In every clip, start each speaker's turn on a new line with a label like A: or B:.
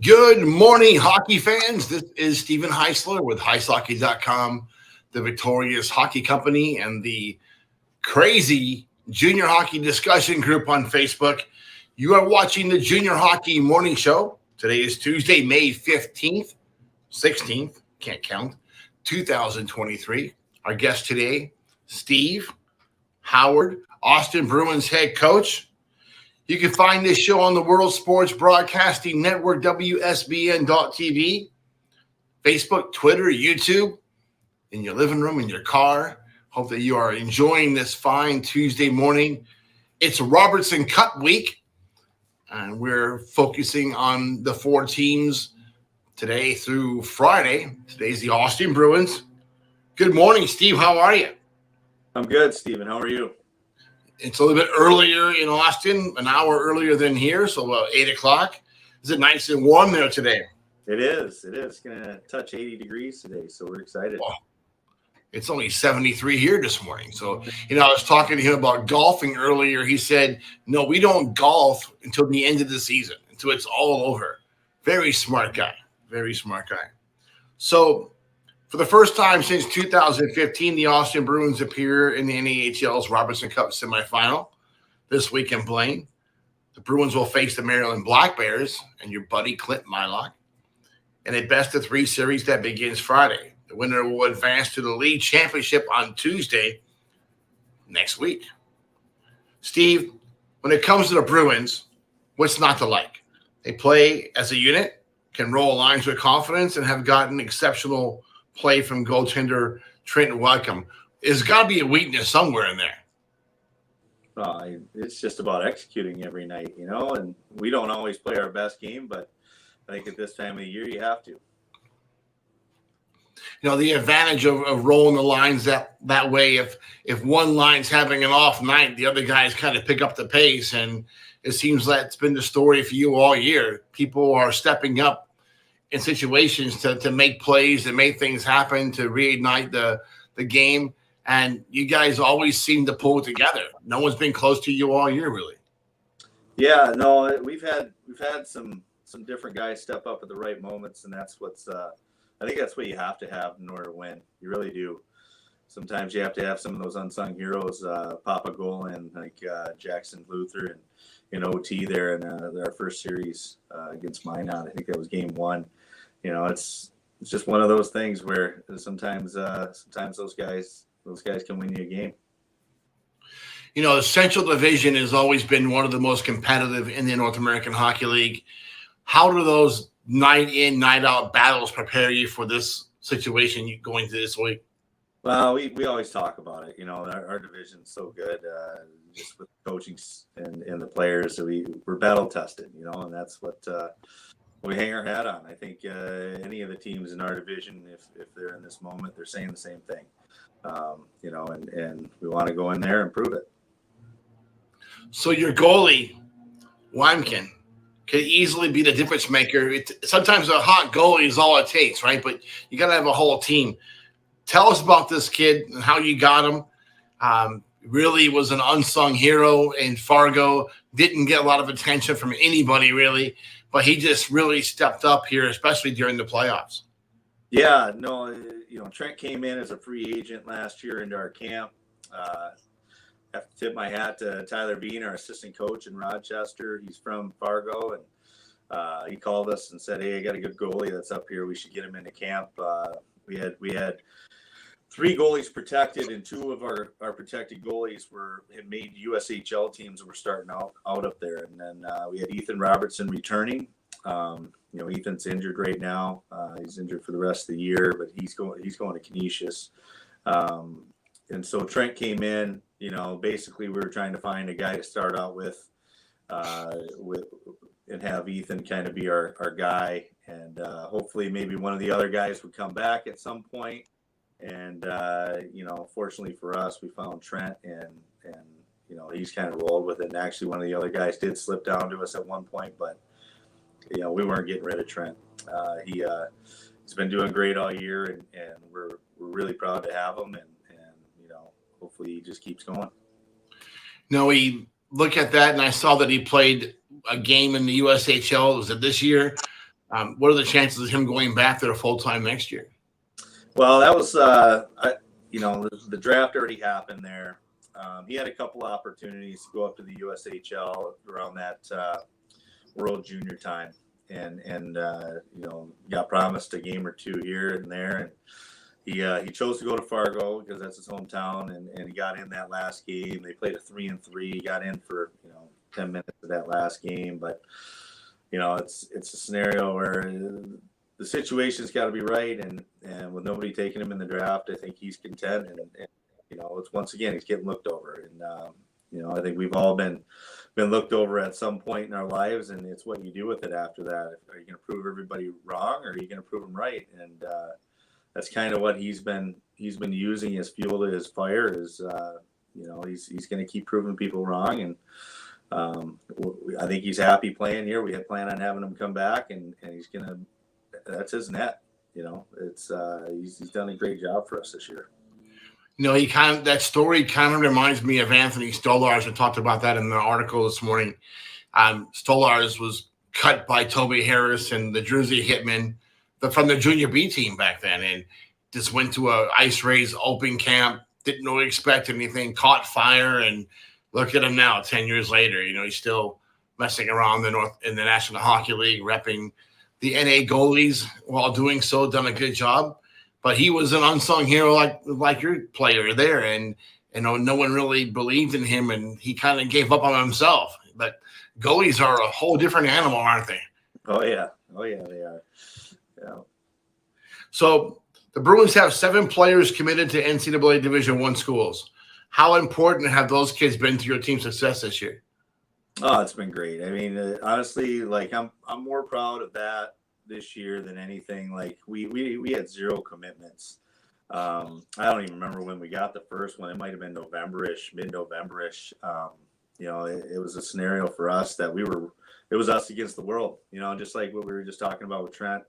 A: Good morning, hockey fans. This is Steven Heisler with HeisHockey.com, the Victorious Hockey Company, and the crazy junior hockey discussion group on Facebook. You are watching the Junior Hockey Morning Show. Today is Tuesday, May 15th, 16th, can't count, 2023. Our guest today, Steve Howard, Austin Bruins head coach. You can find this show on the World Sports Broadcasting Network, WSBN.TV, Facebook, Twitter, YouTube, in your living room, in your car. Hope that you are enjoying this fine Tuesday morning. It's Robertson Cup week, and we're focusing on the four teams today through Friday. Today's the Austin Bruins. Good morning, Steve. How are you?
B: I'm good, Steven. How are you?
A: It's a little bit earlier in Austin, an hour earlier than here, so about 8 o'clock. Is it nice and warm there today?
B: It is. It is going to touch 80 degrees today, so we're excited.
A: Well, it's only 73 here this morning. So, I was talking to him about golfing earlier. He said, no, we don't golf until the end of the season, until it's all over. Very smart guy. Very smart guy. So, for the first time since 2015, the Austin Bruins appear in the NAHL's Robertson Cup semifinal this week in Blaine. The Bruins will face the Maryland Black Bears and your buddy Clint Mylock in a best-of-3 series that begins Friday. The winner will advance to the league championship on Tuesday next week. Steve, when it comes to the Bruins, what's not to like? They play as a unit, can roll lines with confidence, and have gotten exceptional play from goaltender Trenton Welcome. There's got to be a weakness somewhere in there.
B: It's just about executing every night, and we don't always play our best game, but I think at this time of the year you have to.
A: The advantage of rolling the lines that way, if one line's having an off night, the other guys kind of pick up the pace, and it seems like it's been the story for you all year. People are stepping up in situations to make plays, to make things happen, to reignite the game. And you guys always seem to pull it together. No one's been close to you all year, really.
B: Yeah, no, we've had some different guys step up at the right moments, and that's what's I think that's what you have to have in order to win. You really do. Sometimes you have to have some of those unsung heroes pop a goal in, like Jackson Luther and in OT there in our first series against Minot. I think that was game 1. It's just one of those things where sometimes those guys can win you a game.
A: The Central Division has always been one of the most competitive in the North American Hockey League. How do those night in, night out battles prepare you for this situation going to this week?
B: Well, we always talk about it. Our division's so good, just with coaching and the players. So we're battle tested, and that's what we hang our hat on. I think any of the teams in our division, if they're in this moment, they're saying the same thing. And we want to go in there and prove it.
A: So your goalie, Wymkin, could easily be the difference maker. Sometimes a hot goalie is all it takes, right? But you got to have a whole team. Tell us about this kid and how you got him. Really was an unsung hero in Fargo. Didn't get a lot of attention from anybody, really. But he just really stepped up here, especially during the playoffs.
B: Yeah, no, Trent came in as a free agent last year into our camp. I have to tip my hat to Tyler Bean, our assistant coach in Rochester. He's from Fargo, and he called us and said, "Hey, I got a good goalie that's up here. We should get him into camp." We had 3 goalies protected, and 2 of our protected goalies had made USHL teams and were starting out up there. And then we had Ethan Robertson returning. Ethan's injured right now. He's injured for the rest of the year, but he's going to Canisius. And so Trent came in. Basically we were trying to find a guy to start out with and have Ethan kind of be our guy. And hopefully maybe one of the other guys would come back at some point. And, fortunately for us, we found Trent and he's kind of rolled with it. And actually one of the other guys did slip down to us at one point, but, we weren't getting rid of Trent. He's been doing great all year, and we're really proud to have him. And hopefully he just keeps going.
A: We look at that, and I saw that he played a game in the USHL. Was it this year? What are the chances of him going back there full time next year?
B: Well, that was, the draft already happened there. He had a couple opportunities to go up to the USHL around that World Junior time, and got promised a game or two here and there, and he chose to go to Fargo because that's his hometown, and he got in that last game. They played a 3-3. He got in for 10 minutes of that last game, but it's a scenario where the situation's got to be right, and with nobody taking him in the draft, I think he's content, and it's once again he's getting looked over, and I think we've all been looked over at some point in our lives, and it's what you do with it after that. Are you going to prove everybody wrong, or are you going to prove them right? And that's kind of what he's been using as fuel to his fire. Is he's going to keep proving people wrong, and I think he's happy playing here. We had planned on having him come back, and he's gonna. That's his net. It's he's done a great job for us this year.
A: That story kind of reminds me of Anthony Stolarz. I talked about that in the article this morning. Stolarz was cut by Toby Harris and the Jersey Hitmen from the junior B team back then, and just went to a ice race open camp. Didn't really expect anything. Caught fire, and look at him now. 10 years later, he's still messing around in the National Hockey League, repping the NA goalies while doing so. Done a good job. But he was an unsung hero like your player there, and no one really believed in him, and he kind of gave up on himself. But goalies are a whole different animal, aren't they?
B: Oh yeah, they are. Yeah.
A: So the Bruins have 7 players committed to NCAA Division I schools. How important have those kids been to your team's success this year?
B: Oh, it's been great. I mean, honestly, I'm more proud of that this year than anything. Like we had 0 commitments. I don't even remember when we got the first one. It might have been mid-November-ish. It was a scenario for us that it was us against the world, just like what we were just talking about with Trent.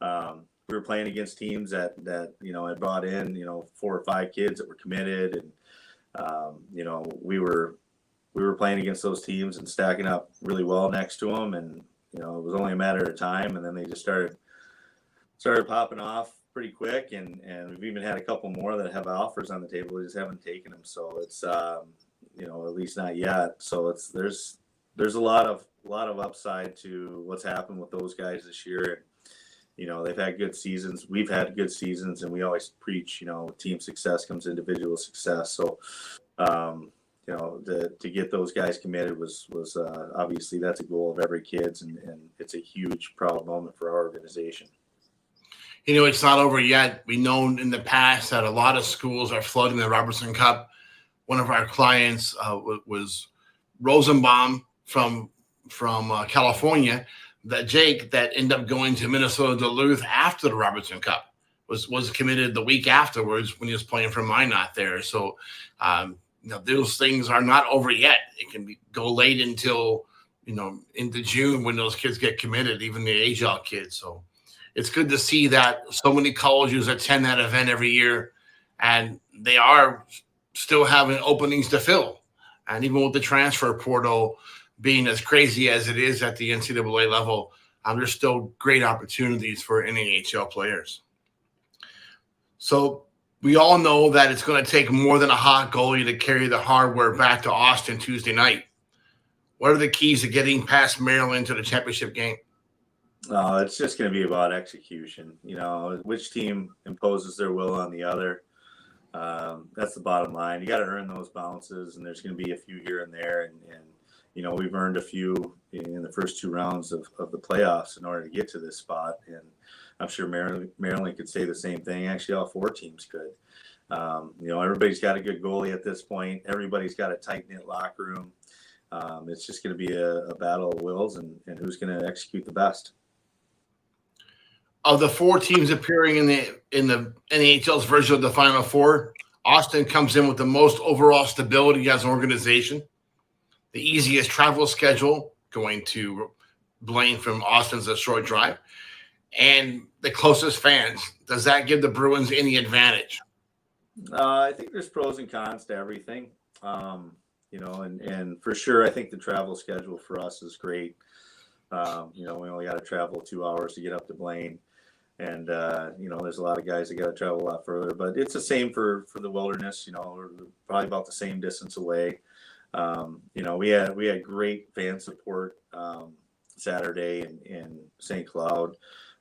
B: We were playing against teams that had brought in, 4 or 5 kids that were committed. And, we were playing against those teams and stacking up really well next to them. And, it was only a matter of time. And then they just started popping off pretty quick. And we've even had a couple more that have offers on the table. We just haven't taken them. So it's, at least not yet. So there's a lot of upside to what's happened with those guys this year. They've had good seasons. We've had good seasons, and we always preach, team success comes individual success. So, to get those guys committed was obviously that's a goal of every kid's, and it's a huge proud moment for our organization.
A: It's not over yet. We know in the past that a lot of schools are floating the Robertson Cup. One of our clients was Rosenbaum from California. That ended up going to Minnesota Duluth after the Robertson Cup was committed the week afterwards when he was playing for Minot there. So, those things are not over yet. It can go late until, into June when those kids get committed, even the AHL kids. So it's good to see that so many colleges attend that event every year, and they are still having openings to fill. And even with the transfer portal being as crazy as it is at the NCAA level, there's still great opportunities for NAHL players. So we all know that it's going to take more than a hot goalie to carry the hardware back to Austin Tuesday night. What are the keys to getting past Maryland to the championship game?
B: It's just going to be about execution. Which team imposes their will on the other. That's the bottom line. You got to earn those bounces, and there's going to be a few here and there. And we've earned a few in the first 2 rounds of the playoffs in order to get to this spot. And I'm sure Maryland could say the same thing. Actually, all 4 teams could. Everybody's got a good goalie at this point. Everybody's got a tight-knit locker room. It's just going to be a battle of wills and who's going to execute the best.
A: Of the 4 teams appearing in the NHL's version of the Final Four, Austin comes in with the most overall stability as an organization, the easiest travel schedule, going to Blaine from Austin's a short drive, and the closest fans. Does that give the Bruins any advantage?
B: I think there's pros and cons to everything. And for sure, I think the travel schedule for us is great. We only got to travel 2 hours to get up to Blaine. And, there's a lot of guys that got to travel a lot further, but it's the same for the Wilderness. We're probably about the same distance away. We had great fan support Saturday in St. Cloud.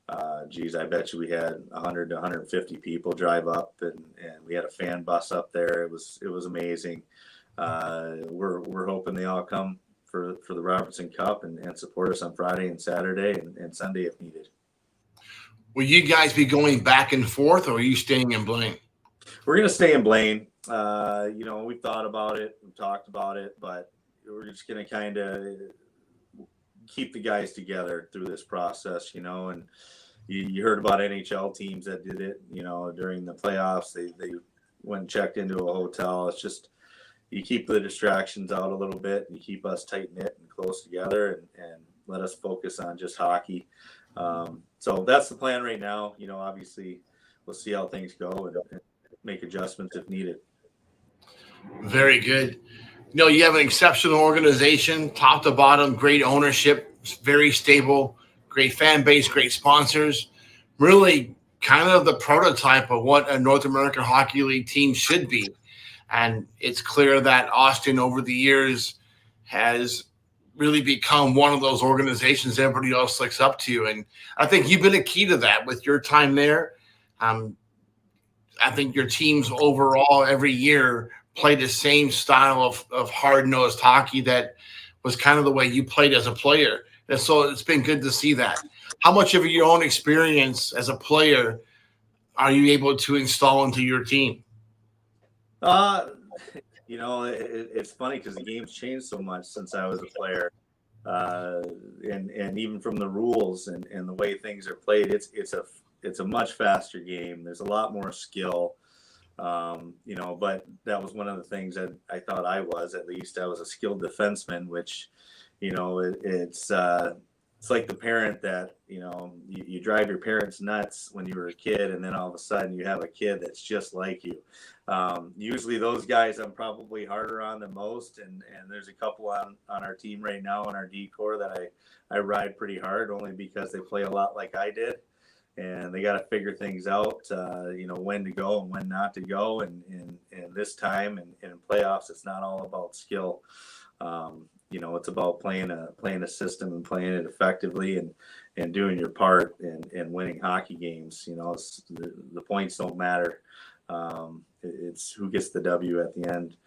B: I bet you we had 100 to 150 people drive up, and we had a fan bus up there. It was amazing. We're hoping they all come for the Robertson Cup and support us on Friday and Saturday and Sunday if needed.
A: Will you guys be going back and forth, or are you staying in Blaine?
B: We're going to stay in Blaine. We've thought about it, we've talked about it, but we're just going to kind of keep the guys together through this process, and you heard about NHL teams that did it, during the playoffs. They went and checked into a hotel. It's just, you keep the distractions out a little bit, and you keep us tight-knit and close together and let us focus on just hockey. So that's the plan right now. Obviously we'll see how things go and make adjustments if needed.
A: Very good. You have an exceptional organization, top to bottom, great ownership, very stable, great fan base, great sponsors, really kind of the prototype of what a North American Hockey League team should be. And it's clear that Austin over the years has really become one of those organizations everybody else looks up to. And I think you've been a key to that with your time there. I think your teams overall every year play the same style of hard-nosed hockey that was kind of the way you played as a player. And so it's been good to see that. How much of your own experience as a player are you able to install into your team?
B: It's funny because the game's changed so much since I was a player, and even from the rules and the way things are played, it's a much faster game. There's a lot more skill, but that was one of the things that I thought I was a skilled defenseman, which, it's like the parent that, you drive your parents nuts when you were a kid, and then all of a sudden you have a kid that's just like you. Usually those guys I'm probably harder on than most, and there's a couple on our team right now in our D-Corps that I ride pretty hard, only because they play a lot like I did, and they got to figure things out, when to go and when not to go, and this time and in playoffs it's not all about skill. It's about playing a system and playing it effectively and doing your part and winning hockey games. The points don't matter. It's who gets the W at the end.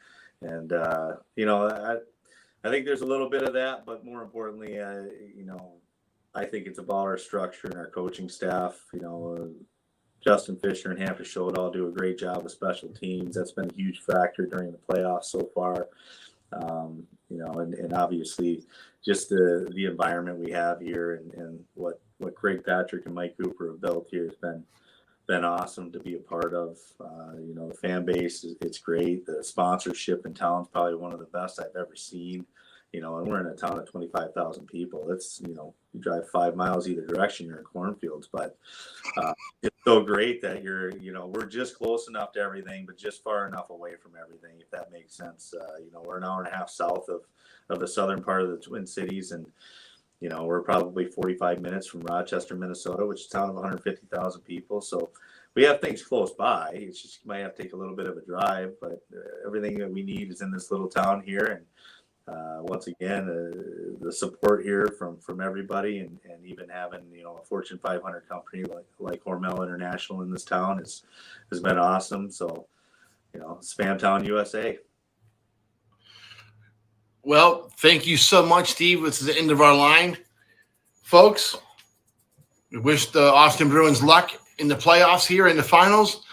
B: And, I think there's a little bit of that, but more importantly, I think it's about our structure and our coaching staff. Justin Fisher and Hampton Schultz all do a great job with special teams. That's been a huge factor during the playoffs so far. And obviously just the environment we have here and what Craig Patrick and Mike Cooper have built here has been awesome to be a part of. The fan base, it's great. The sponsorship in town is probably one of the best I've ever seen. And we're in a town of 25,000 people. It's, you drive 5 miles either direction, you're in cornfields, but it's so great that we're just close enough to everything, but just far enough away from everything, if that makes sense. We're an hour and a half south of the southern part of the Twin Cities, and, we're probably 45 minutes from Rochester, Minnesota, which is a town of 150,000 people. So we have things close by. It's just, you might have to take a little bit of a drive, but everything that we need is in this little town here. And once again, the support here from everybody, and even having a Fortune 500 company like Hormel International in this town has been awesome. So Spam Town, USA.
A: Well, thank you so much, Steve. This is the end of our line, folks. We wish the Austin Bruins luck in the playoffs here in the finals.